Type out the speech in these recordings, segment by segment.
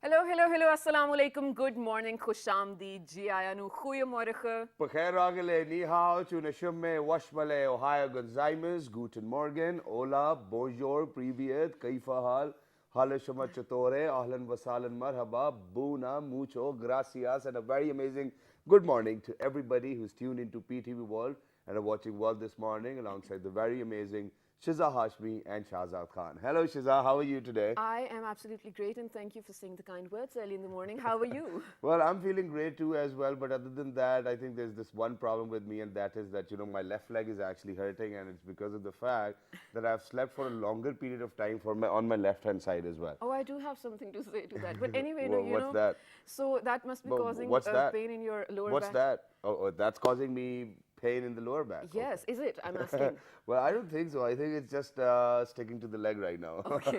Hello, assalamu alaikum, good morning, khushamdeed, ji ayanu, goeiemorgen. Bekhairagele, ni hao, tunashumme, washmale, ohio gonzaimas, guten morgen, hola, bonjour, privyet, kaifa hal, halashama chatore, ahlan wasalan marhaba, buna, mucho, gracias, and a very amazing good morning to everybody who's tuned into PTV World and are watching World this morning alongside the very amazing Shiza, Hashmi and Shahzad Khan. Hello Shiza, how are you today? I am absolutely great and thank you for saying the kind words early in the morning. How are you? Well, I'm feeling great too as well, but other than that, I think there's this one problem with me, and that is that, my left leg is actually hurting, and it's because of the fact that I've slept for a longer period of time on my left-hand side as well. Oh, I do have something to say to that. But anyway, Well, what's that? so that must be causing What's that? pain in your lower What's back. that? Oh, that's causing me pain in the lower back. Yes, is it? I'm asking. Well, I don't think so. I think it's just sticking to the leg right now. Okay,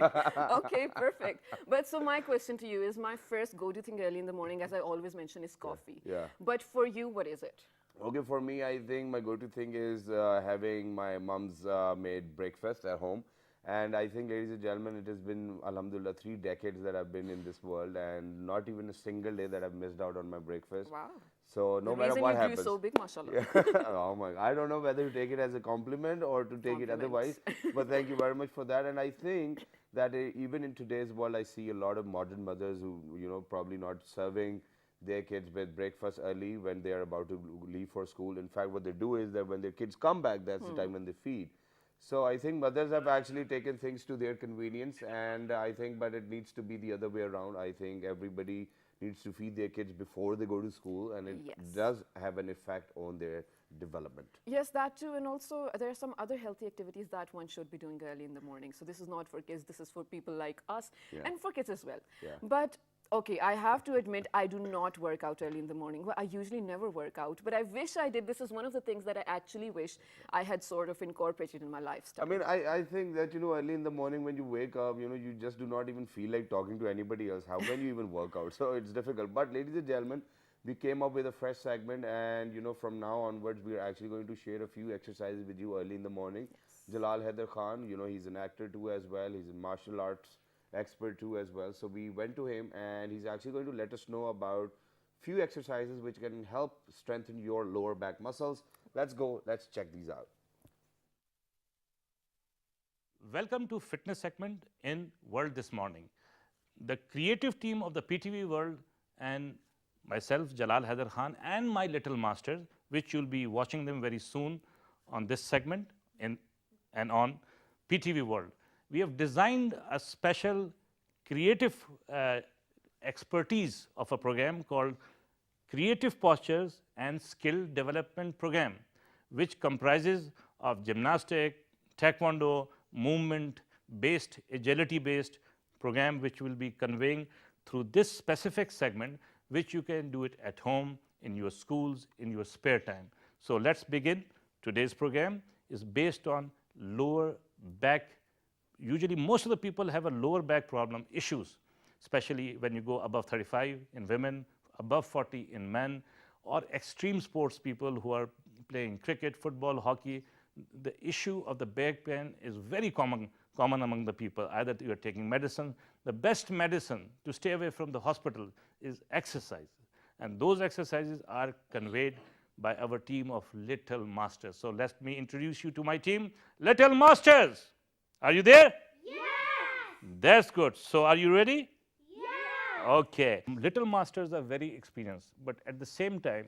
okay, perfect. But so my question to you is, my first go-to thing early in the morning, as I always mention, is coffee. Yeah. But for you, what is it? Okay, for me, I think my go-to thing is having my mom's made breakfast at home. And I think, ladies and gentlemen, it has been, alhamdulillah, 3 decades that I've been in this world, and not even a single day that I've missed out on my breakfast. Wow. So no matter The what reason you happens. grew so big, mashallah. Oh my, I don't know whether to take it as a compliment or to take it otherwise, but thank you very much for that. And I think that even in today's world, I see a lot of modern mothers who, probably not serving their kids with breakfast early when they are about to leave for school. In fact, what they do is that when their kids come back, that's the time when they feed. So I think mothers have actually taken things to their convenience, and I think, but it needs to be the other way around. I think everybody needs to feed their kids before they go to school, and it does have an effect on their development. Yes, that too. And also, there are some other healthy activities that one should be doing early in the morning. So this is not for kids, this is for people like us and for kids as well. But okay, I have to admit, I do not work out early in the morning. Well, I usually never work out, but I wish I did. This is one of the things that I actually wish I had sort of incorporated in my lifestyle. I mean, I think that, early in the morning when you wake up, you just do not even feel like talking to anybody else. How can you even work out? So it's difficult. But ladies and gentlemen, we came up with a fresh segment, and, from now onwards, we are actually going to share a few exercises with you early in the morning. Jalal Haider Khan, he's an actor too as well. He's a martial arts expert too as well. So we went to him, and he's actually going to let us know about few exercises which can help strengthen your lower back muscles. Let's go, let's check these out. Welcome to fitness segment in World This Morning. The creative team of the PTV World and myself, Jalal Haider Khan, and my little masters, which you'll be watching them very soon on this segment and on PTV World. We have designed a special creative expertise of a program called Creative Postures and Skill Development Program, which comprises of gymnastic, taekwondo, movement-based, agility-based program, which will be conveying through this specific segment, which you can do it at home, in your schools, in your spare time. So let's begin. Today's program is based on lower back. Usually, most of the people have a lower back problem issues, especially when you go above 35 in women, above 40 in men, or extreme sports people who are playing cricket, football, hockey. The issue of the back pain is very common among the people. Either you are taking medicine. The best medicine to stay away from the hospital is exercise. And those exercises are conveyed by our team of Little Masters. So let me introduce you to my team, Little Masters. Are you there? Yes. That's good. So are you ready? Yes. Okay. Little Masters are very experienced, but at the same time,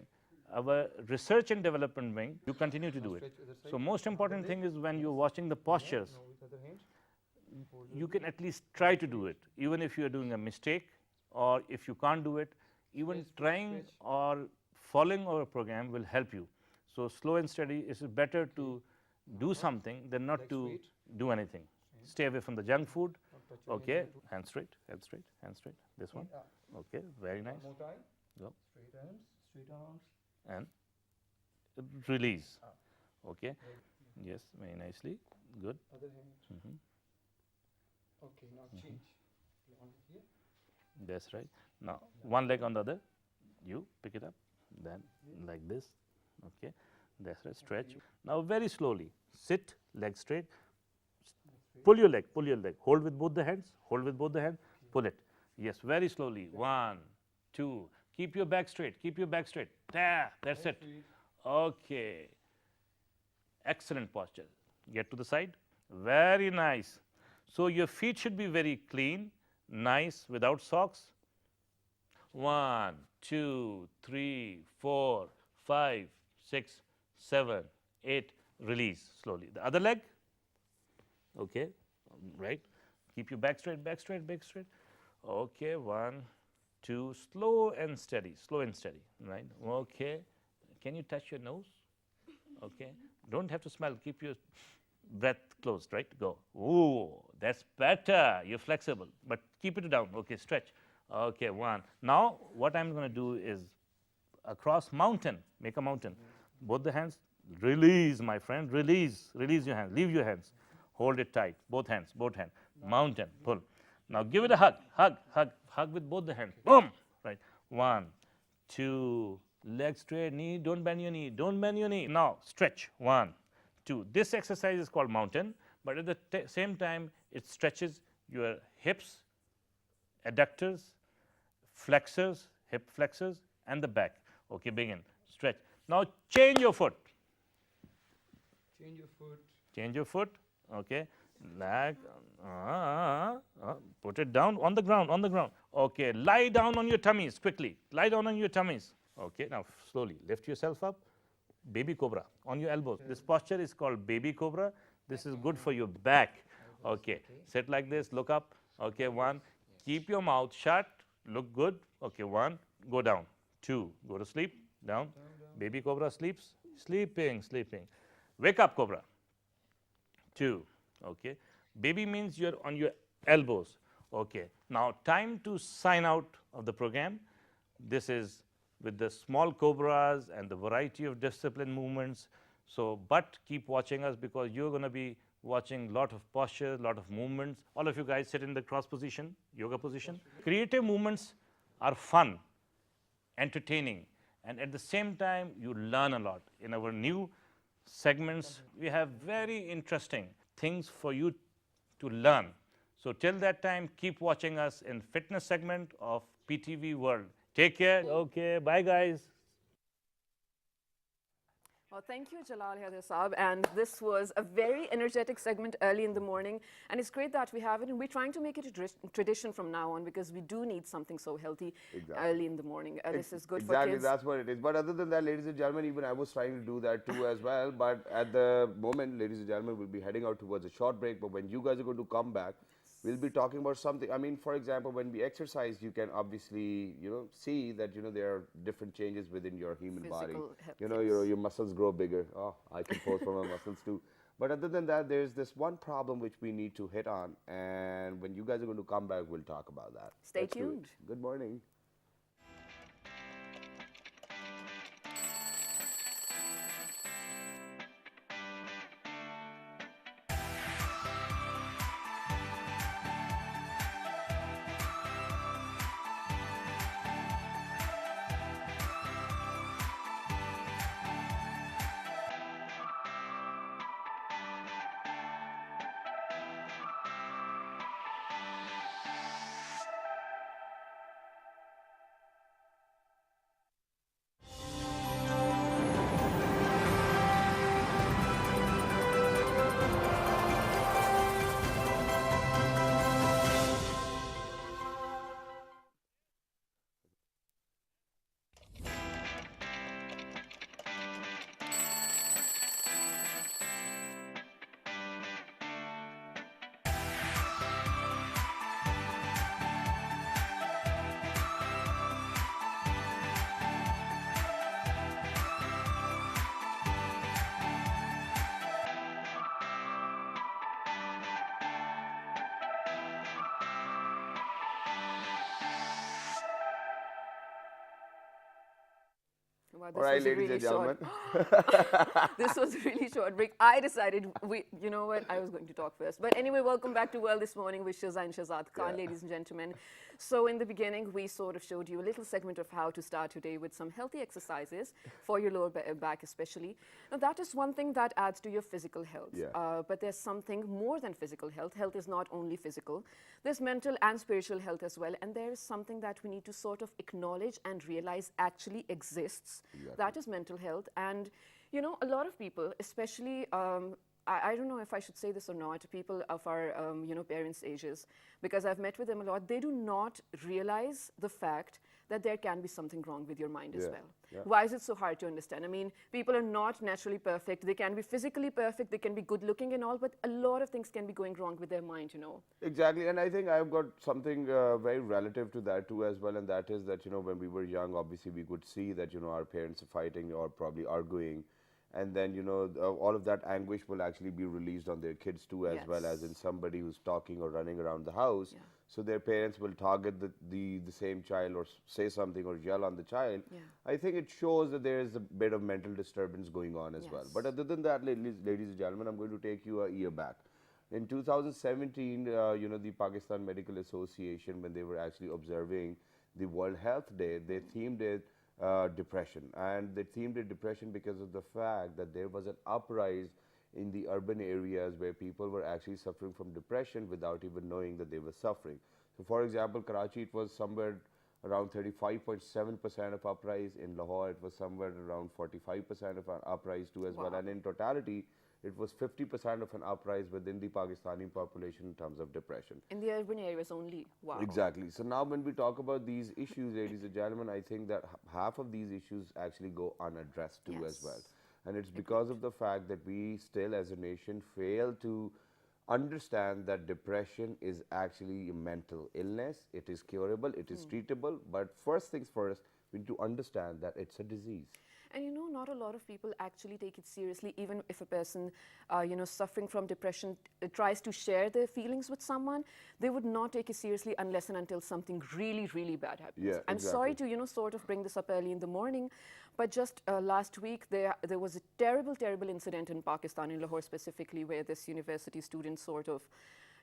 our research and development wing, you continue to do it. So most important thing is when you're watching the postures, you can at least try to do it, even if you're doing a mistake, or if you can't do it, even trying or following our program will help you. So slow and steady, it's better to do something than not to do anything. Stay away from the junk food. Okay, hand straight, hand straight, hand straight. This one. Okay, very nice. More time. Go. Straight arms. And release. Okay. Yes, very nicely. Good. Other hand. Okay, now change. One here. That's right. Now, one leg on the other. You pick it up. Then like this. Okay. That's right. Stretch. Now, very slowly. Sit, leg straight. Pull your leg, pull your leg. Hold with both the hands. Hold with both the hands. Pull it. Yes, very slowly. 1, 2. Keep your back straight. Keep your back straight. There. That's it. Okay. Excellent posture. Get to the side. Very nice. So your feet should be very clean, nice, without socks. 1, 2, 3, 4, 5, 6, 7, 8. Release slowly. The other leg. Okay. Right. Keep your back straight, back straight, back straight. Okay. 1, 2. Slow and steady. Slow and steady. Right. Okay. Can you touch your nose? Okay. Don't have to smell. Keep your breath closed, right? Go. Ooh, that's better. You're flexible, but keep it down. Okay, stretch. Okay, 1. Now, what I'm going to do is across mountain, make a mountain. Both the hands, release, my friend, release. Release your hands. Leave your hands. Hold it tight. Both hands, both hands. Mountain, pull. Now, give it a hug, hug, hug, hug with both the hands. Boom. Right. 1, 2. Leg straight, knee, don't bend your knee, don't bend your knee. Now, stretch. 1, 2. This exercise is called mountain, but at the same time, it stretches your hips, adductors, flexors, hip flexors, and the back. Okay, begin. Stretch. Now, change your foot. Change your foot. Change your foot. Okay. Leg. Put it down on the ground, on the ground. Okay. Lie down on your tummies quickly. Lie down on your tummies. Okay. Now, slowly lift yourself up. Baby cobra on your elbows. This posture is called baby cobra. This is good for your back. Okay. Sit like this. Look up. Okay. 1. Keep your mouth shut. Look good. Okay. 1. Go down. 2. Go to sleep. Down. Baby cobra sleeps. Sleeping. Sleeping. Wake up, cobra. 2. Okay. Baby means you're on your elbows. Okay. Now, time to sign out of the program. This is with the small cobras and the variety of discipline movements. So, but keep watching us because you're going to be watching a lot of postures, lot of movements. All of you guys sit in the cross position, yoga position. Creative movements are fun, entertaining, and at the same time, you learn a lot. In our new segments, we have very interesting things for you to learn. So, till that time, keep watching us in fitness segment of PTV World. Take care. Okay, bye guys. Well, thank you, Jalal Haider Saab. And this was a very energetic segment early in the morning. And it's great that we have it. And we're trying to make it a tradition from now on because we do need something so healthy early in the morning. This is good for kids. Exactly, that's what it is. But other than that, ladies and gentlemen, even I was trying to do that too as well. But at the moment, ladies and gentlemen, we'll be heading out towards a short break. But when you guys are going to come back, we'll be talking about something. I mean, for example, when we exercise, you can obviously, see that, there are different changes within your human body. Your muscles grow bigger. Oh, I can pose for my muscles too. But other than that, there's this one problem which we need to hit on. And when you guys are going to come back, we'll talk about that. Stay tuned. Good morning. God, All right, ladies and gentlemen. This was a really short break. I decided, you know what, I was going to talk first. But anyway, welcome back to World This Morning with Shiza and Shahzad Khan, ladies and gentlemen. So in the beginning, we sort of showed you a little segment of how to start today with some healthy exercises for your lower back especially. Now, that is one thing that adds to your physical health. But there's something more than physical health. Health is not only physical. There's mental and spiritual health as well. And there is something that we need to sort of acknowledge and realize actually exists. That is mental health. And, you know, a lot of people, especially, I don't know if I should say this or not, people of our, you know, parents' ages, because I've met with them a lot, they do not realize the fact that there can be something wrong with your mind as well. Why is it so hard to understand? I mean, people are not naturally perfect. They can be physically perfect, they can be good looking and all, but a lot of things can be going wrong with their mind, you know. Exactly, and I think I've got something very relative to that too as well, and that is that, you know, when we were young, obviously we could see that, you know, our parents are fighting or probably arguing, and then, you know, all of that anguish will actually be released on their kids too, as well as in somebody who's talking or running around the house. So their parents will target the same child or say something or yell on the child. I think it shows that there is a bit of mental disturbance going on as well. But other than that, ladies and gentlemen, I'm going to take you a year back. In 2017, you know, the Pakistan Medical Association, when they were actually observing the World Health Day, they themed it depression, and they themed it depression because of the fact that there was an uprise in the urban areas where people were actually suffering from depression without even knowing that they were suffering. So for example, Karachi, it was somewhere around 35.7% of uprise. In Lahore, it was somewhere around 45% of an uprise too as well, and in totality it was 50% of an uprise within the Pakistani population in terms of depression. In the urban areas only. Wow. Exactly. So now when we talk about these issues, ladies and gentlemen, I think that half of these issues actually go unaddressed too as well. And it's because of the fact that we still as a nation fail to understand that depression is actually a mental illness. It is curable, it is treatable, but first things first, we need to understand that it's a disease. And you know, not a lot of people actually take it seriously, even if a person, you know, suffering from depression tries to share their feelings with someone, they would not take it seriously unless and until something really, really bad happens. I'm sorry to, you know, sort of bring this up early in the morning, but just last week there was a terrible, terrible incident in Pakistan, in Lahore specifically, where this university student sort of,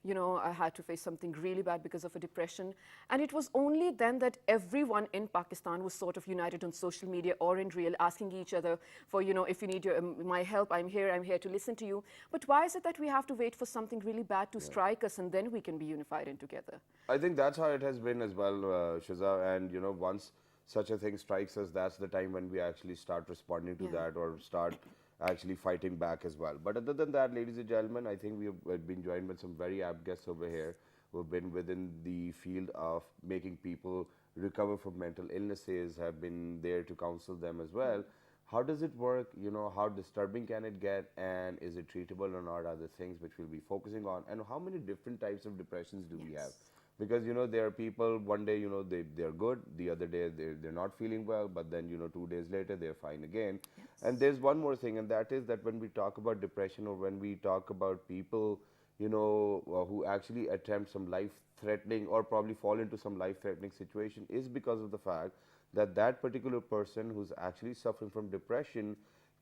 you know, I had to face something really bad because of a depression. And it was only then that everyone in Pakistan was sort of united on social media or in real, asking each other for, you know, if you need my help, I'm here to listen to you. But why is it that we have to wait for something really bad to strike us and then we can be unified and together? I think that's how it has been as well, Shiza. And, you know, once such a thing strikes us, that's the time when we actually start responding to that or start actually fighting back as well. But other than that, ladies and gentlemen, I think we have been joined with some very apt guests over here who have been within the field of making people recover from mental illnesses, have been there to counsel them as well. How does it work? You know, how disturbing can it get, and is it treatable or not, are the things which we'll be focusing on. And how many different types of depressions do we have? Because, you know, there are people, one day, you know, they're good, the other day they're not feeling well, but then, you know, 2 days later they're fine again. And there's one more thing, and that is that when we talk about depression, or when we talk about people, you know, who actually attempt some life-threatening or probably fall into some life-threatening situation, is because of the fact that that particular person who's actually suffering from depression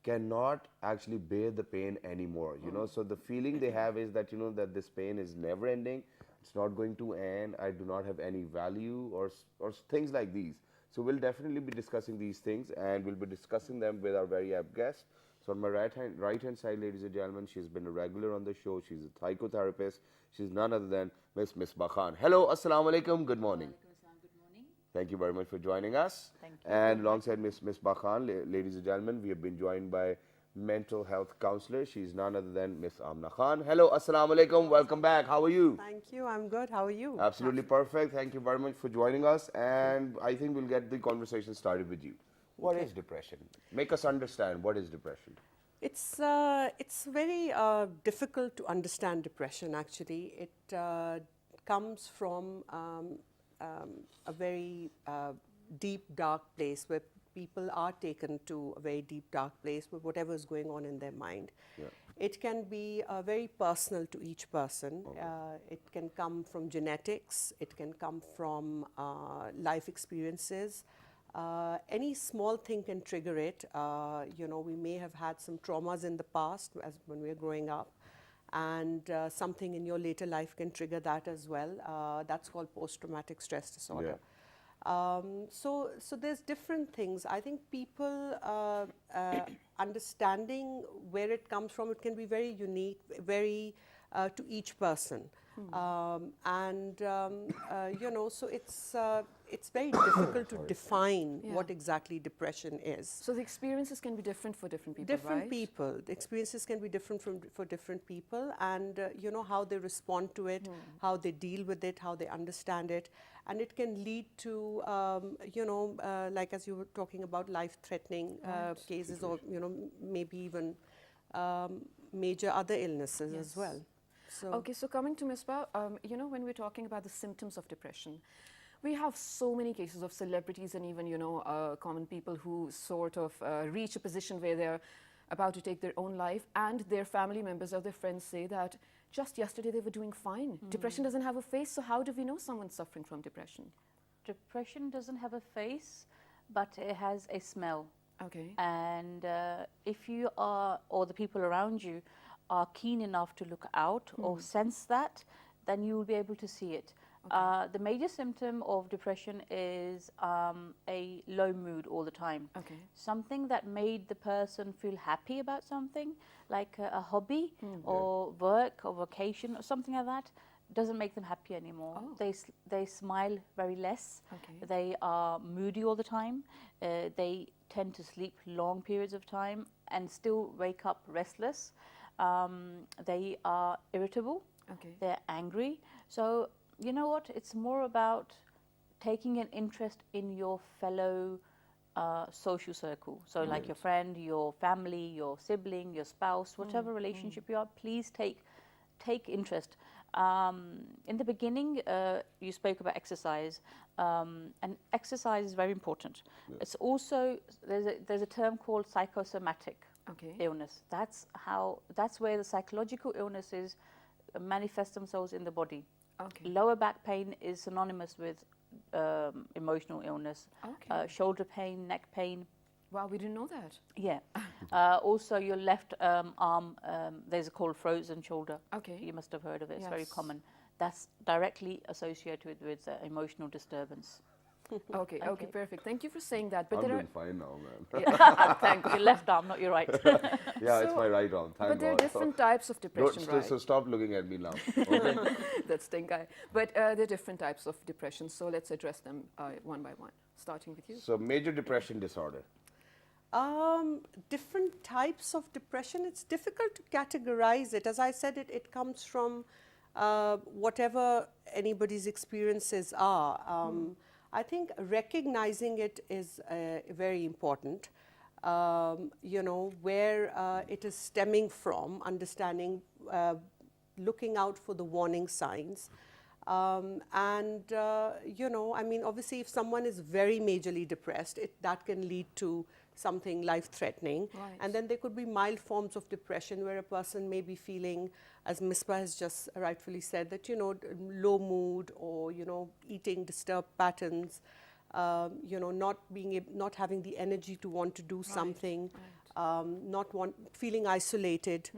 cannot actually bear the pain anymore, you know. So the feeling they have is that, you know, that this pain is never ending. It's not going to end. I do not have any value, or things like these. So we'll definitely be discussing these things, and we'll be discussing them with our very apt guest. So on my right hand side, ladies and gentlemen, she's been a regular on the show. She's a psychotherapist. She's none other than Miss Misbah Khan. Hello, assalamu alaikum. Good morning. Good morning. Thank you very much for joining us. Thank you. And alongside Miss Misbah Khan, ladies and gentlemen, we have been joined by mental health counselor. She's none other than Miss Amna Khan. Hello, assalamu alaikum. Welcome back. How are you? Thank you. I'm good. How are you? Absolutely perfect. Thank you very much for joining us. And I think we'll get the conversation started with you. What is depression? Make us understand what is depression. It's very difficult to understand depression. Actually, it comes from a very deep, dark place where people are taken to a very deep, dark place with whatever is going on in their mind. It can be very personal to each person. It can come from genetics. It can come from life experiences. Any small thing can trigger it. You know, we may have had some traumas in the past as when we were growing up, and something in your later life can trigger that as well. That's called post-traumatic stress disorder. Yeah. So there's different things. I think people understanding where it comes from, it can be very unique, very to each person. You know, so it's very difficult to define what exactly depression is. So the experiences can be different for different people, Different right? people. The experiences can be different for different people, and you know, how they respond to it, how they deal with it, how they understand it, and it can lead to you know, like as you were talking about, life-threatening cases, or you know, maybe even major other illnesses as well. So Okay, so coming to Misbah, you know, when we're talking about the symptoms of depression, we have so many cases of celebrities and even, you know, common people who sort of reach a position where they're about to take their own life, and their family members or their friends say that just yesterday they were doing fine. Depression doesn't have a face, so how do we know someone's suffering from depression? Depression doesn't have a face, but it has a smell. Okay. And if you are, or the people around you, are keen enough to look out or sense that, then you will be able to see it. The major symptom of depression is a low mood all the time. Okay. Something that made the person feel happy about something, like a hobby or work or vocation or something like that, doesn't make them happy anymore. They smile very less. They are moody all the time. They tend to sleep long periods of time and still wake up restless. They are irritable. They're angry. So you know what? It's more about taking an interest in your fellow social circle. So like your friend, your family, your sibling, your spouse, whatever relationship you are, please take interest. In the beginning, you spoke about exercise, and exercise is very important. It's also, there's a term called psychosomatic illness. That's where the psychological illnesses manifest themselves in the body. Lower back pain is synonymous with emotional illness. Shoulder pain, neck pain. Wow, we didn't know that. Yeah. Also, your left arm, there's a called frozen shoulder. You must have heard of it. It's very common. That's directly associated with emotional disturbance. Okay, perfect. Thank you for saying that. But I'm there doing fine now, man. Yeah. Thank Your left arm, not your right. Yeah, it's my right arm. Thank But there are God. different types of depression, right? So stop looking at me now. Okay? That's stink eye. But there are different types of depression, so let's address them one by one, starting with you. So major depression disorder. Different types of depression, it's difficult to categorize it. As I said, it comes from whatever anybody's experiences are. I think recognizing it is very important. You know, where it is stemming from, understanding, looking out for the warning signs. You know, I mean, obviously, if someone is very majorly depressed, that can lead to something life-threatening. And then there could be mild forms of depression where a person may be feeling, as Misbah has just rightfully said, that, you know, low mood, or, you know, eating disturbed patterns, you know, not having the energy to want to do something, feeling isolated.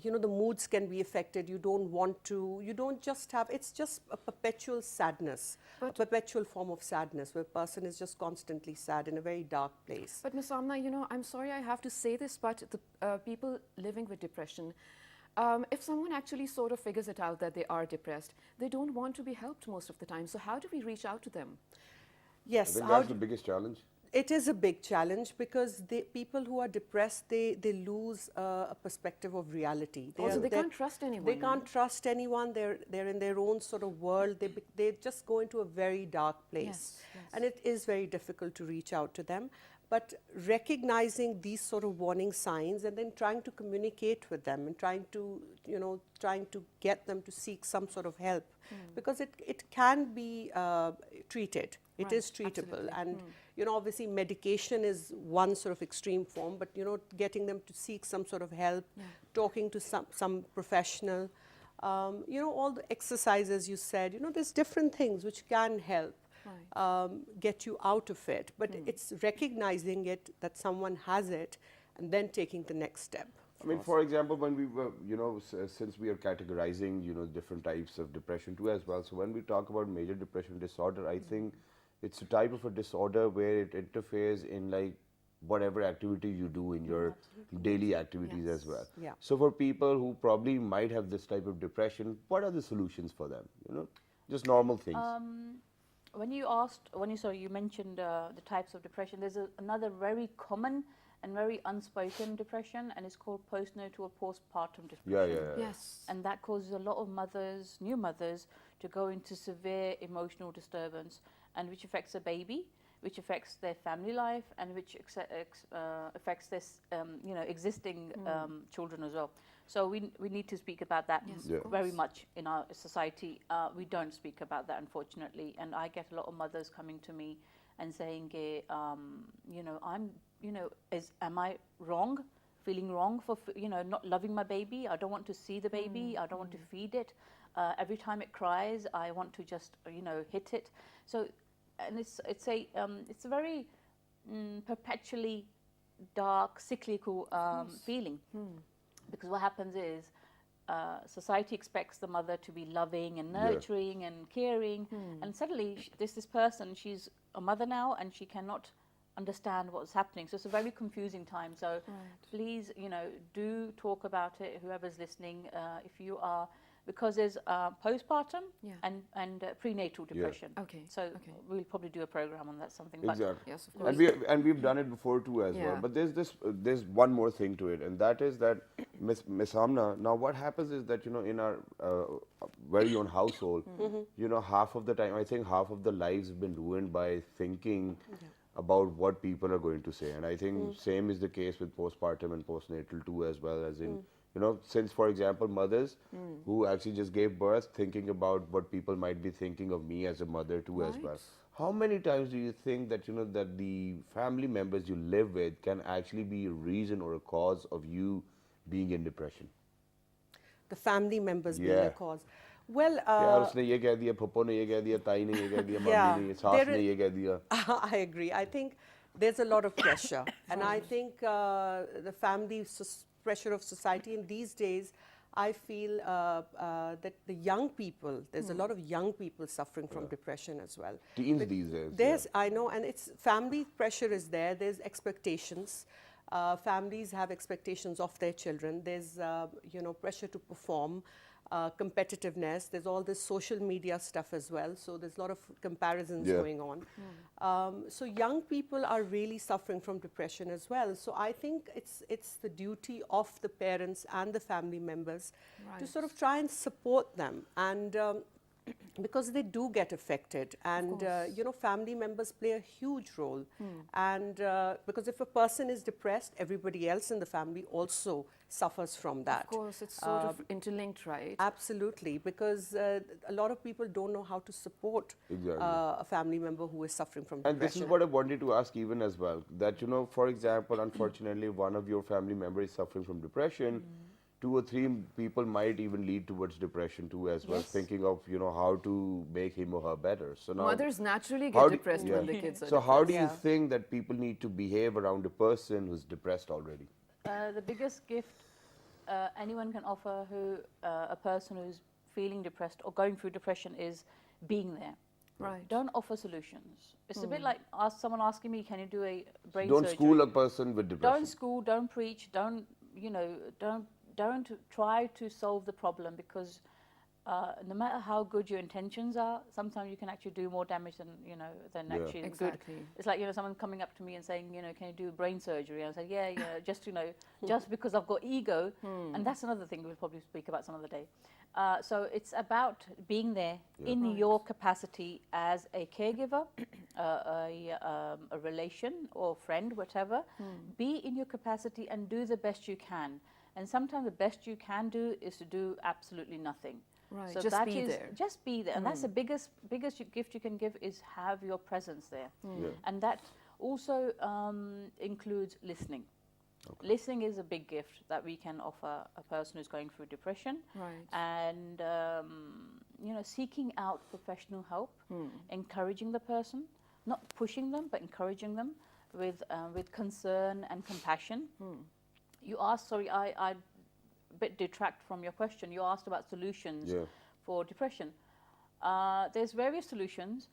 You know, the moods can be affected. You don't just have, it's just a perpetual sadness, a perpetual form of sadness where a person is just constantly sad in a very dark place. But Ms. Amna, you know, I'm sorry I have to say this, but the people living with depression, if someone actually sort of figures it out that they are depressed, they don't want to be helped most of the time. So how do we reach out to them? Yes. I think that's the biggest challenge. It is a big challenge because people who are depressed, they lose a perspective of reality. Also, they can't trust anyone. They can't trust anyone. They're in their own sort of world. They just go into a very dark place. And it is very difficult to reach out to them. But recognizing these sort of warning signs and then trying to communicate with them and trying to get them to seek some sort of help, because it can be treated. It is treatable. And you know, obviously medication is one sort of extreme form, but you know, getting them to seek some sort of help, talking to some professional, you know, all the exercises you said, you know, there's different things which can help. get you out of it. But it's recognizing it, that someone has it, and then taking the next step. I mean, for example, when we were, you know, since we are categorizing, you know, different types of depression too as well. So when we talk about major depression disorder, I think it's a type of a disorder where it interferes in like whatever activity you do in your daily activities as well. Yeah. So for people who probably might have this type of depression, what are the solutions for them? You know, just normal things. You mentioned the types of depression. There's another very common and very unspoken depression, and it's called postnatal or postpartum depression. Yes. And that causes a lot of mothers, new mothers, to go into severe emotional disturbance, and which affects the baby, which affects their family life, and which affects their existing children as well. So we need to speak about that very much in our society. We don't speak about that, unfortunately, and I get a lot of mothers coming to me and saying, am I wrong, feeling wrong for not loving my baby? I don't want to see the baby. I don't want to feed it. Every time it cries, I want to just hit it. So, and it's a very perpetually dark, cyclical feeling, because what happens is society expects the mother to be loving and nurturing and caring, and suddenly this person, she's a mother now, and she cannot understand what's happening. So it's a very confusing time. So please, do talk about it, whoever's listening, if you are, because there's postpartum and prenatal depression. Okay. So we'll probably do a program on that, something. Exactly. But yes, of course. And we've done it before too as well. But there's one more thing to it, and that is that Miss Amna. Now what happens is that in our very own household, half of the time, I think half of the lives have been ruined by thinking about what people are going to say, and I think same is the case with postpartum and postnatal too as well, as in since for example mothers who actually just gave birth, thinking about what people might be thinking of me as a mother too as well. How many times do you think that that the family members you live with can actually be a reason or a cause of you being in depression? The family members being a cause. Well, उसने ये कह दिया, पप्पो ने ये कह दिया, ताई ने ये कह दिया, मम्मी ने, सास ने ये कह दिया. I agree. I think there's a lot of pressure, and I think the family pressure of society in these days, I feel that the young people, there's a lot of young people suffering from depression as well. Teens these days. There's, I know, and it's family pressure is there. There's expectations. Families have expectations of their children. There's pressure to perform. Competitiveness, there's all this social media stuff as well, so there's a lot of comparisons going on. So young people are really suffering from depression as well. So I think it's the duty of the parents and the family members to sort of try and support them, and because they do get affected, and family members play a huge role, and because if a person is depressed, everybody else in the family also suffers from that. Of course, it's sort of interlinked, right? Absolutely, because a lot of people don't know how to support a family member who is suffering from depression. And this is what I wanted to ask even as well, that for example, unfortunately, one of your family members is suffering from depression. 2 or 3 people might even lead towards depression too as well, thinking of how to make him or her better. So now mothers naturally get depressed when the kids are So how do you Yeah. think that people need to behave around a person who's depressed already? The biggest gift anyone can offer a person who's feeling depressed or going through depression is being there. Right. Don't offer solutions. It's a bit like someone asking me, can you do a brain Don't surgery? school a person with depression. Don't school, don't preach, don't try to solve the problem, because no matter how good your intentions are, sometimes you can actually do more damage than actually Exactly. good. It's like someone coming up to me and saying, can you do brain surgery? And I say, yeah, just because I've got ego, and that's another thing we'll probably speak about some other day. So it's about being there in your capacity as a caregiver, a relation or friend, whatever. Be in your capacity and do the best you can. And sometimes the best you can do is to do absolutely nothing. Right. So Just that be is there. just be there, and that's the biggest gift you can give, is have your presence there, and that also includes listening. Okay. Listening is a big gift that we can offer a person who's going through depression. Right. And seeking out professional help, encouraging the person, not pushing them, but encouraging them with concern and compassion. You asked, sorry, I a bit detract from your question. You asked about solutions for depression. There's various solutions,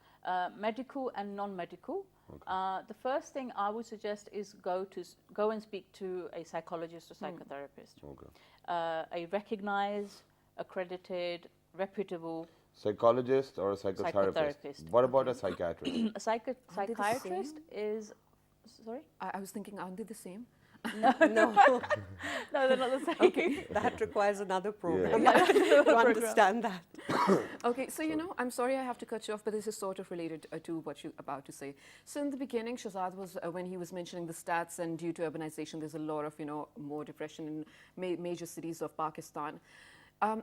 medical and non-medical. Okay. The first thing I would suggest is go and speak to a psychologist or psychotherapist. Okay. A recognized, accredited, reputable psychologist or a psychotherapist. What about a psychiatrist? A psychiatrist is, sorry? I was thinking, aren't they the same? No, no, they're not the same. Okay. That requires another program to understand that. Okay, so I'm sorry I have to cut you off, but this is sort of related to what you're about to say. So in the beginning, Shahzad was, when he was mentioning the stats, and due to urbanization, there's a lot of, more depression in major cities of Pakistan.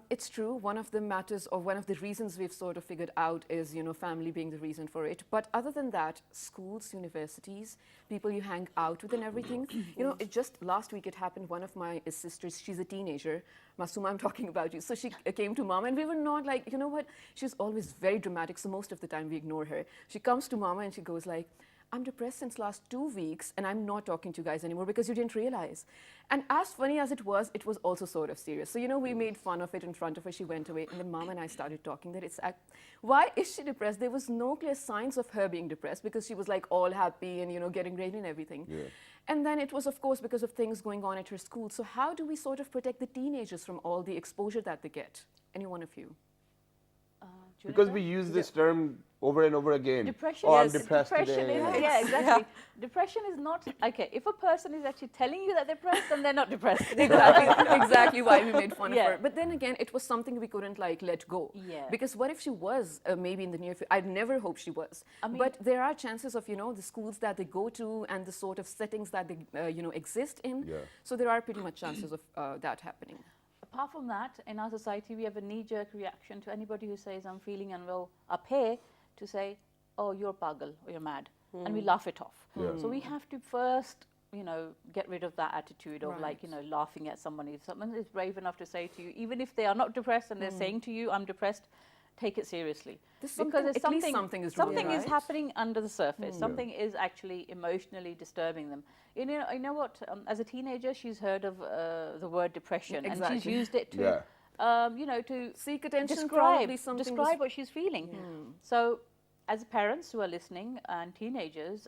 It's true, one of the matters, or one of the reasons we've sort of figured out is, family being the reason for it. But other than that, schools, universities, people you hang out with and everything, it just last week it happened, one of my sisters, she's a teenager, Masuma, I'm talking about you. So she came to Mama, and we were not like, you know what, she's always very dramatic, so most of the time we ignore her. She comes to Mama and she goes like, I'm depressed since last 2 weeks and I'm not talking to you guys anymore because you didn't realize. And as funny as it was also sort of serious. So, we made fun of it in front of her. She went away, and then Mom and I started talking that why is she depressed? There was no clear signs of her being depressed because she was like all happy and, getting ready and everything. Yeah. And then it was, of course, because of things going on at her school. So how do we sort of protect the teenagers from all the exposure that they get? Any one of you? Because we use this term over and over again. Depression, I'm depressed today. Yeah, exactly. Depression is not, okay, if a person is actually telling you that they're depressed, then they're not depressed. Exactly why we made fun of her. But then again, it was something we couldn't let go. Yeah. Because what if she was maybe in the near future? I'd never hope she was. But there are chances of, the schools that they go to and the sort of settings that they, exist in. Yeah. So there are pretty much chances of that happening. Apart from that, in our society, we have a knee-jerk reaction to anybody who says, I'm feeling unwell up here, to say, oh, you're pagal or you're mad. And we laugh it off. Yeah. So we have to first, get rid of that attitude of laughing at someone. If someone is brave enough to say to you, even if they are not depressed and they're saying to you, I'm depressed, take it seriously. Because something is happening under the surface. Something is actually emotionally disturbing them. You know what? As a teenager, she's heard of the word depression, and she's used it to, to seek attention, describe what she's feeling. So, as parents who are listening and teenagers,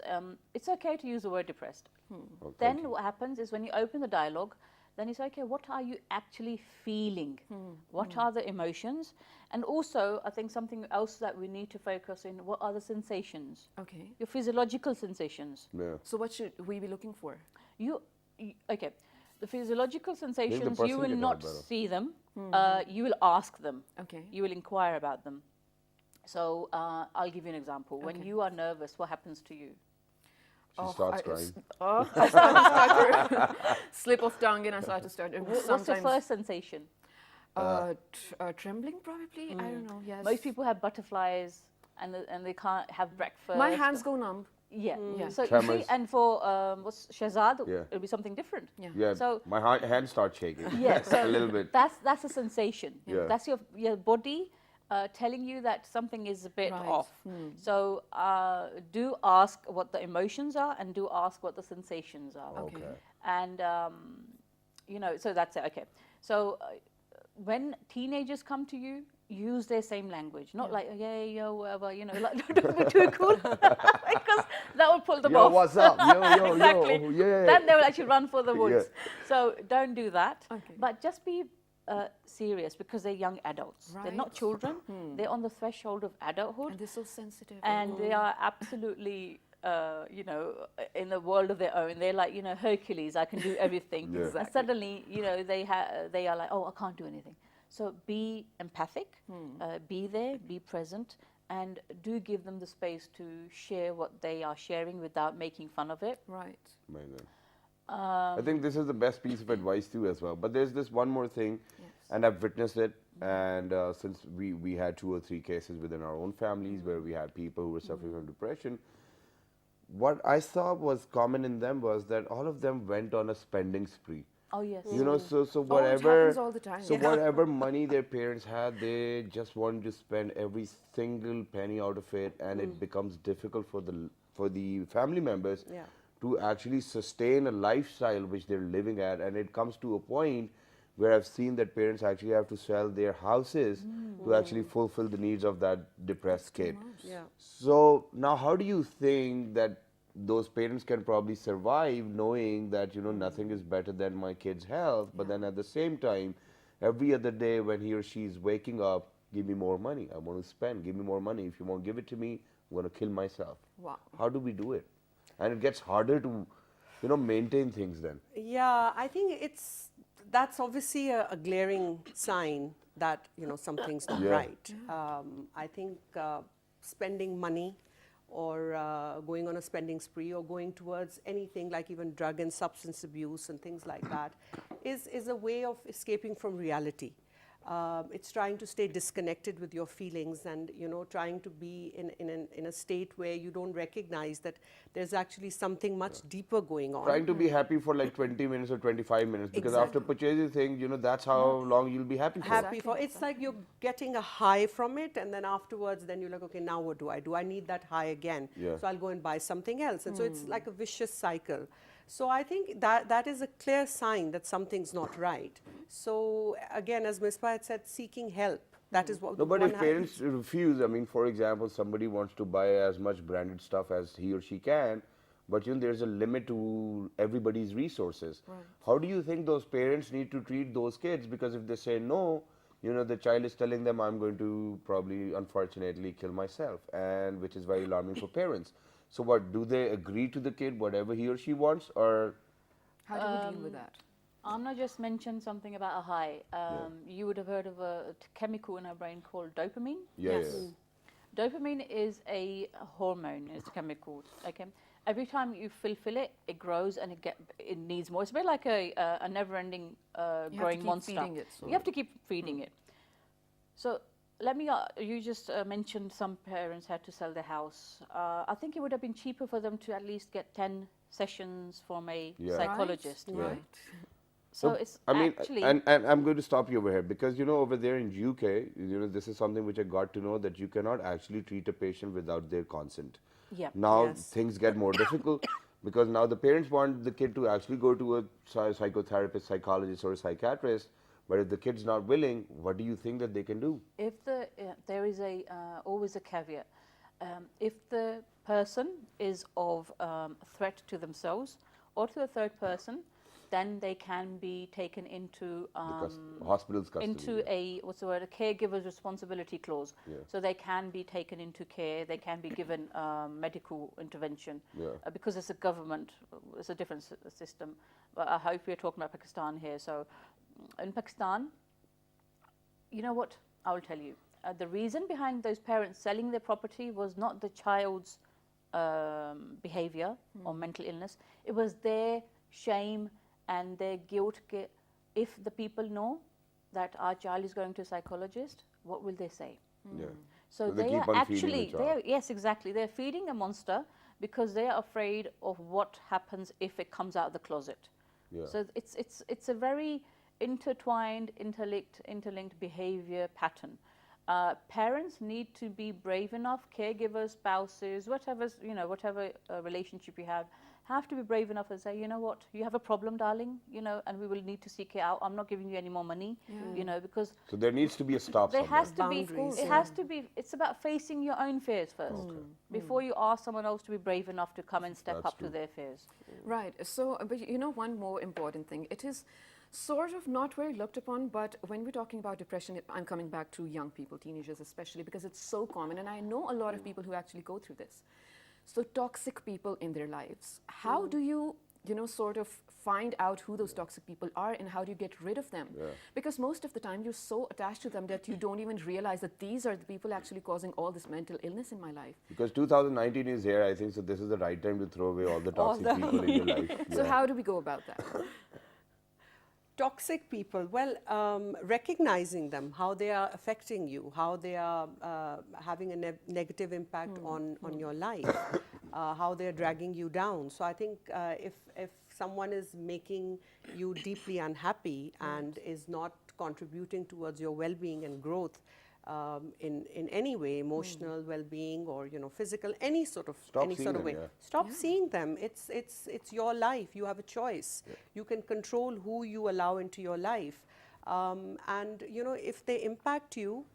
it's okay to use the word depressed. Okay. Then what happens is when you open the dialogue, then it's okay, what are you actually feeling? What are the emotions? And also, I think something else that we need to focus in, what are the sensations? Okay. Your physiological sensations. Yeah. So what should we be looking for? Okay, the physiological sensations, you will not see them, you will ask them. Okay. You will inquire about them. So I'll give you an example. When you are nervous, what happens to you? She starts crying. I start to slip of tongue, and I start to start. What's the first sensation? Trembling, probably. I don't know. Yes. Most people have butterflies, and they can't have breakfast. My hands go numb. Yeah. Yeah. So you see, and for Shahzad, it'll be something different. Yeah. Yeah. So my hands start shaking. Yeah. So a little bit. That's a sensation. Yeah. That's your body telling you that something is a bit off. So do ask what the emotions are, and do ask what the sensations are. Okay. And so that's it. Okay. So when teenagers come to you, use their same language, not like yo, whatever, don't be too cool, because that will pull them off. What's up? Yo, exactly. Yeah. Then they will actually run for the woods. Yeah. So don't do that. Okay. But just be serious, because they're young adults. Right. They're not children. They're on the threshold of adulthood. And they're so sensitive. And they are absolutely, in the world of their own. They're like, Hercules, I can do everything. Yeah. Exactly. And suddenly, they are like, oh, I can't do anything. So be empathic, be there, be present, and do give them the space to share what they are sharing without making fun of it. Right. Amazing. I think this is the best piece of advice too as well. But there's this one more thing, and I've witnessed it. And since we had 2 or 3 cases within our own families where we had people who were suffering from depression, what I saw was common in them was that all of them went on a spending spree. Oh, yes. You know, so Oh, it whatever, happens all the time. so whatever money their parents had, they just wanted to spend every single penny out of it, and it becomes difficult for the family members Yeah. to actually sustain a lifestyle which they're living at, and it comes to a point where I've seen that parents actually have to sell their houses to actually fulfill the needs of that depressed kid. Yeah. So now, how do you think that those parents can probably survive knowing that, you know, nothing is better than my kid's health, but then at the same time, every other day when he or she is waking up, give me more money, I want to spend, give me more money, if you won't give it to me, I'm going to kill myself. Wow. How do we do it? And it gets harder to, you know, maintain things then. Yeah, I think that's obviously a glaring sign that, you know, something's not right. I think spending money or going on a spending spree or going towards anything like even drug and substance abuse and things like that is a way of escaping from reality. It's trying to stay disconnected with your feelings and, you know, trying to be in a state where you don't recognize that there's actually something much deeper going on. Trying to be happy for like 20 minutes or 25 minutes, because after purchasing things, you know, that's how long you'll be happy for. It's like you're getting a high from it, and then afterwards, then you're like, okay, now what do? I need that high again. So I'll go and buy something else. And so it's like a vicious cycle. So I think that is a clear sign that something's not right. So again, as Ms. had said, seeking help. That is what. No, but if parents refuse, I mean, for example, somebody wants to buy as much branded stuff as he or she can, but you know, there's a limit to everybody's resources. How do you think those parents need to treat those kids? Because if they say no, you know, the child is telling them, I'm going to probably, unfortunately, kill myself, and which is very alarming for parents. So what, do they agree to the kid, whatever he or she wants, or? How do we deal with that? Amna just mentioned something about a high. You would have heard of a chemical in our brain called dopamine. Yes. Dopamine is a hormone, it's a chemical. Okay. Every time you fulfill it, it grows and it needs more. It's a bit like a never-ending growing monster. Feeding it, so. You have to keep feeding it. So let me, you just mentioned some parents had to sell their house. I think it would have been cheaper for them to at least get 10 sessions from a psychologist. Right. So it's I mean, actually... and I'm going to stop you over here, because, you know, over there in UK, you know, this is something which I got to know, that you cannot actually treat a patient without their consent. Yeah. Now things get more difficult, because now the parents want the kid to actually go to a psychotherapist, psychologist or a psychiatrist, but if the kid's not willing, what do you think that they can do? If there is always a caveat. If the person is of threat to themselves or to a third person, then they can be taken into hospital's custody. into a caregiver's responsibility clause. So they can be taken into care. They can be given medical intervention because it's a government. It's a different system. But I hope we're talking about Pakistan here. So in Pakistan, you know what? I will tell you. The reason behind those parents selling their property was not the child's behavior or mental illness. It was their shame and their guilt. If the people know that our child is going to a psychologist, what will they say? So they are actually, yes, exactly. They're feeding a monster because they are afraid of what happens if it comes out of the closet. So it's a very intertwined, interlinked behavior pattern. Parents need to be brave enough. Caregivers, spouses, whatever relationship you have to be brave enough and say, you know what, you have a problem, darling, you know, and we will need to seek it out. I'm not giving you any more money, you know, because so there needs to be a stop. There has to be. It has to be. It's about facing your own fears first before you ask someone else to be brave enough to come and step up to their fears. Right. So, but you know, one more important thing. It is sort of not very looked upon, but when we're talking about depression, I'm coming back to young people, teenagers especially, because it's so common, and I know a lot of people who actually go through this. So toxic people in their lives, how do you sort of find out who those toxic people are, and how do you get rid of them? Because most of the time you're so attached to them that you don't even realize that these are the people actually causing all this mental illness in my life. Because 2019 is here, I think, so this is the right time to throw away all the toxic people in your life. So how do we go about that? Toxic people, well, recognizing them, how they are affecting you, how they are having a negative impact on your life. how they're dragging you down. So I think if someone is making you deeply unhappy and is not contributing towards your well-being and growth in any way, emotional well-being or physical, any sort of way, stop seeing them. It's your life. You have a choice. You can control who you allow into your life, and if they impact you,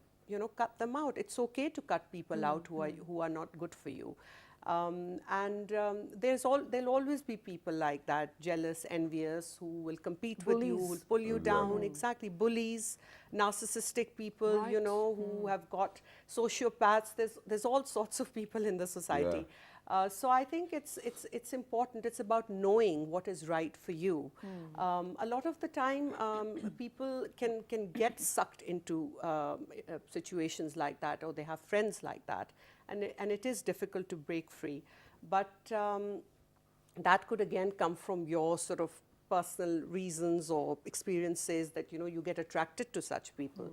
cut them out. It's okay to cut people out who are not good for you. There'll always be people like that, jealous, envious, who will compete with you, who will pull you down. Exactly, bullies, narcissistic people, who have got sociopaths. There's all sorts of people in the society. So I think it's important. It's about knowing what is right for you. A lot of the time, people can get sucked into situations like that, or they have friends like that, and it is difficult to break free. But that could again come from your sort of personal reasons or experiences that you get attracted to such people.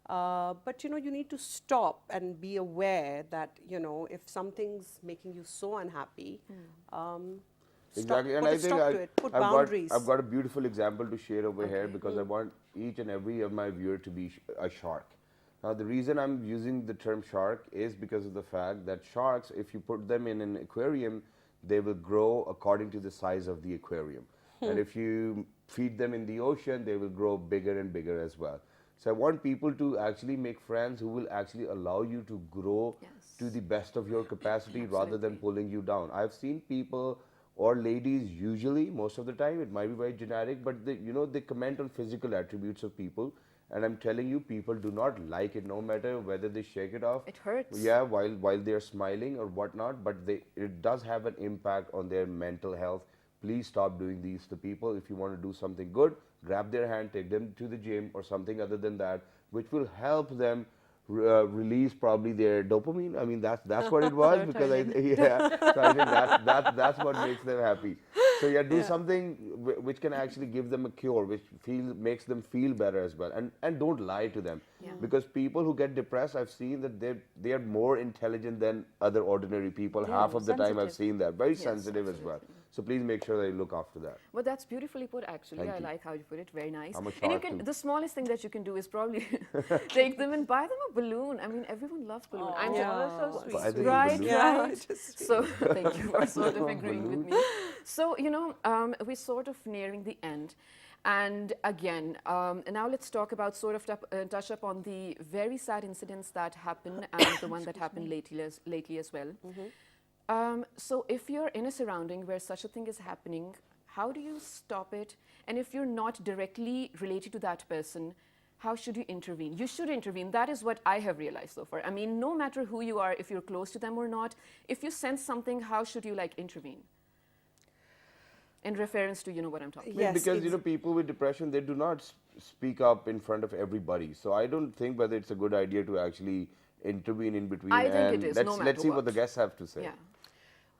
But you need to stop and be aware that if something's making you so unhappy, exactly. Stop, and I think put boundaries. I've got a beautiful example to share over here, because I want each and every of my viewer to be a shark. Now, the reason I'm using the term shark is because of the fact that sharks, if you put them in an aquarium, they will grow according to the size of the aquarium. And if you feed them in the ocean, they will grow bigger and bigger as well. So I want people to actually make friends who will actually allow you to grow to the best of your capacity rather than pulling you down. I've seen people, or ladies usually, most of the time, it might be very generic, but they comment on physical attributes of people. And I'm telling you, people do not like it, no matter whether they shake it off. It hurts. Yeah, while they're smiling or whatnot, but it does have an impact on their mental health. Please stop doing these to people. If you want to do something good, grab their hand, take them to the gym or something other than that, which will help them release probably their dopamine. I mean, that's what it was, because so I think that's what makes them happy. So do something which can actually give them a cure, which makes them feel better as well, and don't lie to them, because people who get depressed, I've seen that they are more intelligent than other ordinary people. Half of the time I've seen that, very sensitive as well. So please make sure that you look after that. Well, that's beautifully put, actually. Thank I you. like how you put it. Very nice. I'm a And you shark can, too. the smallest thing that you can do is probably take them and buy them a balloon. I mean, everyone loves balloon. I'm that's so sweet. Buy them a Right, balloon. right. So thank you for sort of agreeing with me. So, we're sort of nearing the end. And again, now let's talk about sort of touch up on the very sad incidents that happen, and the one that happened lately as well. So if you're in a surrounding where such a thing is happening, how do you stop it? And if you're not directly related to that person, how should you intervene? You should intervene. That is what I have realized so far. I mean, no matter who you are, if you're close to them or not, if you sense something, how should you intervene? In reference to, what I'm talking about. Yes, Because, people with depression, they do not speak up in front of everybody. So I don't think whether it's a good idea to actually intervene in between. I think it is, no let's see matter what the what. guests have to say. Yeah.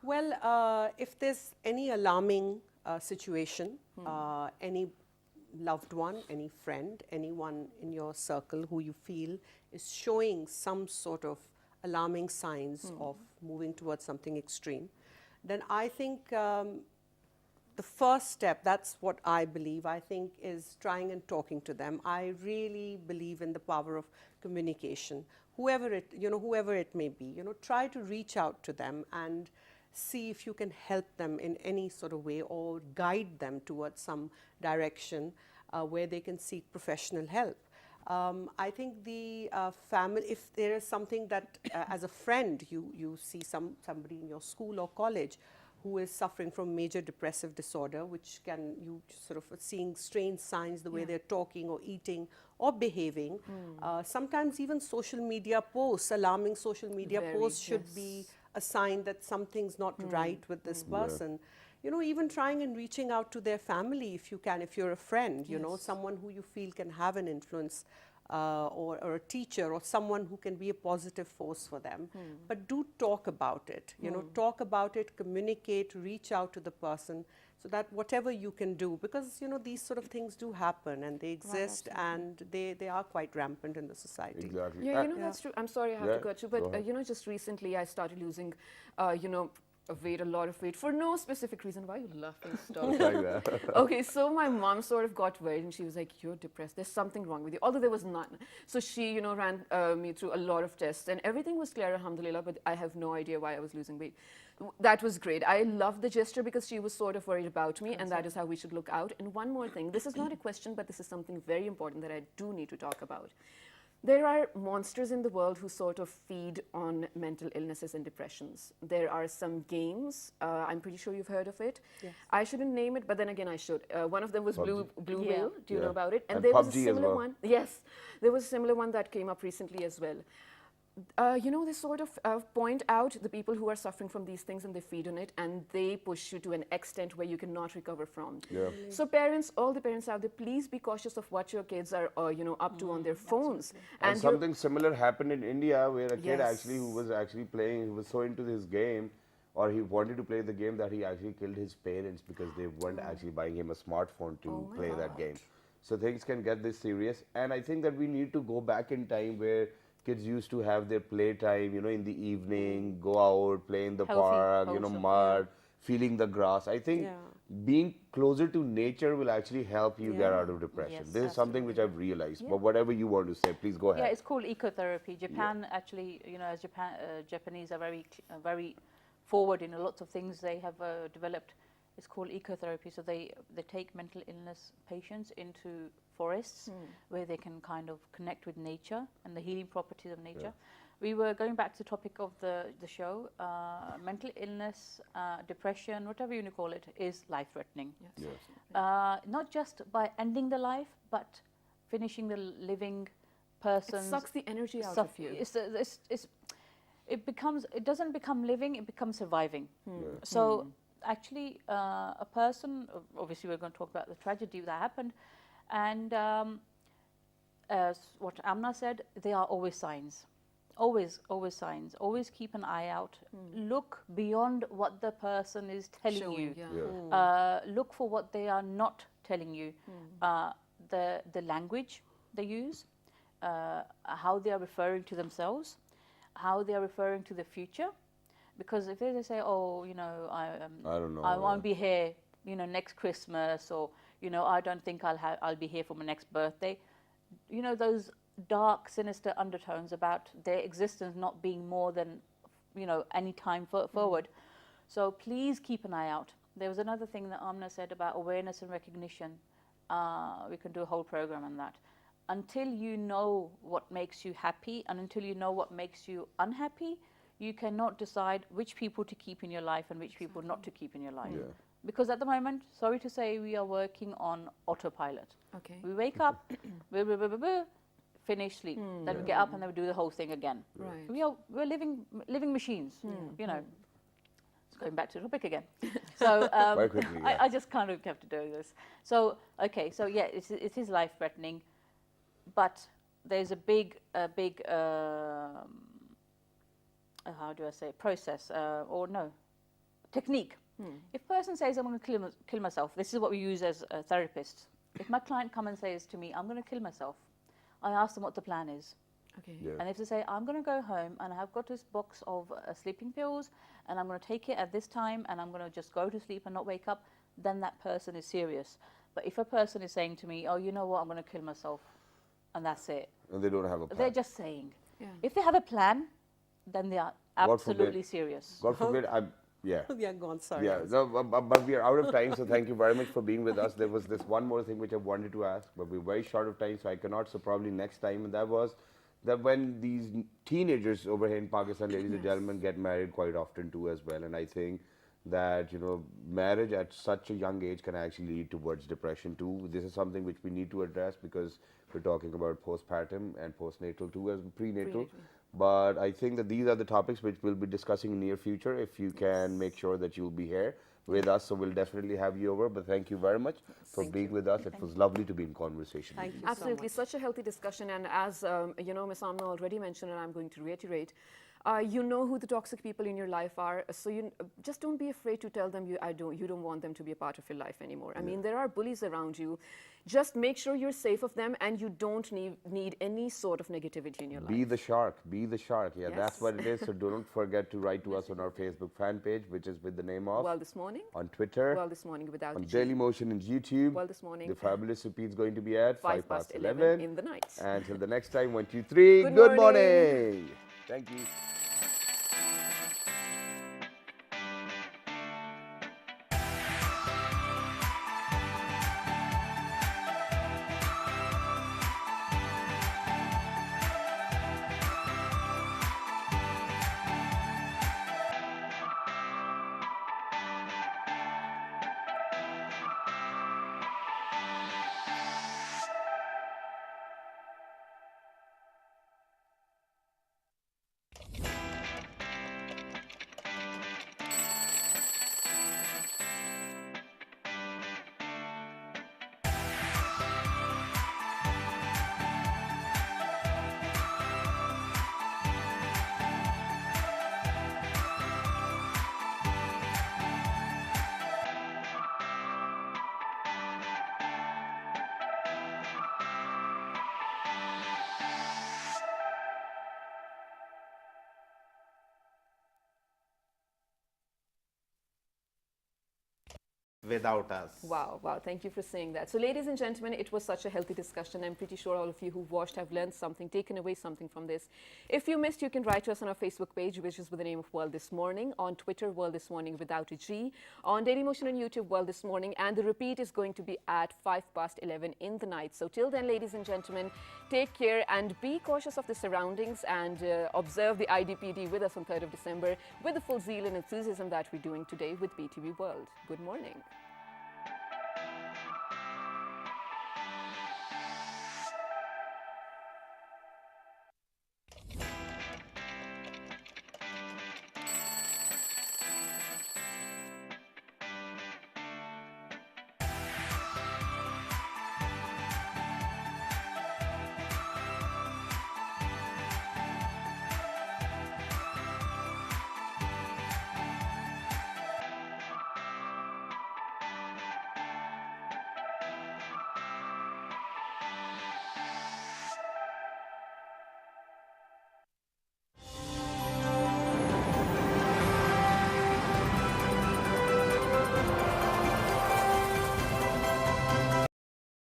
Well, if there's any alarming situation, any loved one, any friend, anyone in your circle who you feel is showing some sort of alarming signs of moving towards something extreme, then I think the first step, that's what I believe, I think, is trying and talking to them. I really believe in the power of communication. Whoever it may be, try to reach out to them and see if you can help them in any sort of way, or guide them towards some direction where they can seek professional help. I think the family, if there is something that as a friend you see somebody in your school or college who is suffering from major depressive disorder, which you sort of seeing strange signs, the way they're talking or eating or behaving. Sometimes even social media posts, alarming social media posts should be a sign that something's not right with this person. Even trying and reaching out to their family if you can, if you're a friend, someone who you feel can have an influence, or a teacher, or someone who can be a positive force for them. But do talk about it, talk about it, communicate, reach out to the person, so that whatever you can do, because these sort of things do happen and they exist, and they are quite rampant in the society. Exactly. Yeah, that's true. I'm sorry I have to cut you, but just recently I started losing, weight, a lot of weight, for no specific reason. Why are you laughing? Stop. Just like that. Okay, so my mom sort of got worried and she was like, you're depressed. There's something wrong with you. Although there was none. So she, you know, ran me through a lot of tests and everything was clear, alhamdulillah, but I have no idea why I was losing weight. That was great. I loved the gesture because she was sort of worried about me, and that is how we should look out. And one more thing, this is not a question, but this is something very important that I do need to talk about. There are monsters in the world who sort of feed on mental illnesses and depressions. There are some games, I'm pretty sure you've heard of it. Yes. I shouldn't name it, but then again I should. One of them was Blue Whale. Do you know about it? And there was a PUBG as similar well. one. Yes, there was a similar one that came up recently as well. You know, they sort of point out the people who are suffering from these things and they feed on it and they push you to an extent where you cannot recover from. Yeah. So parents, all the parents out there, please be cautious of what your kids are, you know, up to on their phones. And something similar happened in India where a kid Yes. actually who was actually playing, he was so into this game, or he wanted to play the game that he actually killed his parents because they weren't actually buying him a smartphone to play that game. So things can get this serious. And I think that we need to go back in time where kids used to have their playtime, you know, in the evening, go out, play in the Healthy, park, you know, wholesome, mud, feeling the grass. I think being closer to nature will actually help you get out of depression. Yes, This is something which I've realized. But whatever you want to say, please go ahead. Yeah, it's called ecotherapy. Japan actually, you know, as Japanese are very forward in lots of things they have developed. It's called ecotherapy. So they take mental illness patients into forests where they can kind of connect with nature and the healing properties of nature. We were going back to the topic of the show. Mental illness, depression, whatever you want to call it, is life-threatening. Not just by ending the life, but finishing the living person. It sucks the energy out of you. It doesn't become living, it becomes surviving. So actually a person, obviously we're going to talk about the tragedy that happened, and as what Amna said, there are always signs. Always signs. Always keep an eye out. Look beyond what the person is telling you. Look for what they are not telling you. The language they use, how they are referring to themselves, how they are referring to the future. Because if they say, oh, you know, I don't know, I won't be here, you know, next Christmas, or you know, I don't think I'll be here for my next birthday. You know, those dark, sinister undertones about their existence not being more than, you know, any time forward. So please keep an eye out. There was another thing that Amna said about awareness and recognition. We can do a whole program on that. Until you know what makes you happy and until you know what makes you unhappy, you cannot decide which people to keep in your life and which people not to keep in your life. Because at the moment, sorry to say, we are working on autopilot. We wake up, finish, sleep. Then we get up and then we do the whole thing again. We're living machines, you know. It's going back to the topic again. So I just kind of have to do this. So, okay, so yeah, it is life-threatening, but there's a big how do I say, process, or no, technique. If a person says, I'm going to kill myself, this is what we use as therapists. If my client comes and says to me, I'm going to kill myself, I ask them what the plan is. And if they say, I'm going to go home and I've got this box of sleeping pills and I'm going to take it at this time and I'm going to just go to sleep and not wake up, then that person is serious. But if a person is saying to me, oh, you know what, I'm going to kill myself, and that's it. And they don't have a plan. They're just saying. If they have a plan, then they are absolutely serious. God forbid, Yeah, go on, sorry. Yeah, no, but we are out of time, so thank you very much for being with us. There was this one more thing which I wanted to ask, but we're very short of time, so I cannot, so probably next time, and that was that when these teenagers over here in Pakistan, ladies and gentlemen, get married quite often too as well, and I think that, you know, marriage at such a young age can actually lead towards depression too. This is something which we need to address because we're talking about postpartum and postnatal too as prenatal. But I think that these are the topics which we'll be discussing in the near future. If you can make sure that you'll be here with us, so we'll definitely have you over. But thank you very much for being with us. It was lovely to be in conversation. Thank you Absolutely, so much. such a healthy discussion. And as you know, Ms. Amna already mentioned, and I'm going to reiterate, You know who the toxic people in your life are, so you just don't be afraid to tell them you don't want them to be a part of your life anymore. I mean, there are bullies around you. Just make sure you're safe of them, and you don't need any sort of negativity in your life. Be the shark. Be the shark. Yeah, Yes. that's what it is. So don't forget to write to us on our Facebook fan page, which is with the name of Well This Morning. On Twitter. Well This Morning without on a G. Dailymotion and YouTube. Well This Morning. The fabulous repeat's going to be at 11 in the night. Until the next time, 1, 2, 3. Good morning. Morning. Thank you. Without us. Wow, wow, thank you for saying that. So ladies and gentlemen, it was such a healthy discussion. I'm pretty sure all of you who've watched have learned something, taken away something from this. If you missed, you can write to us on our Facebook page, which is with the name of World This Morning, on Twitter, World This Morning without a G, on Dailymotion and YouTube, World This Morning, and the repeat is going to be at 11 in the night. So till then, ladies and gentlemen, take care and be cautious of the surroundings, and observe the IDPD with us on 3rd of December with the full zeal and enthusiasm that we're doing today with BTV World. Good morning.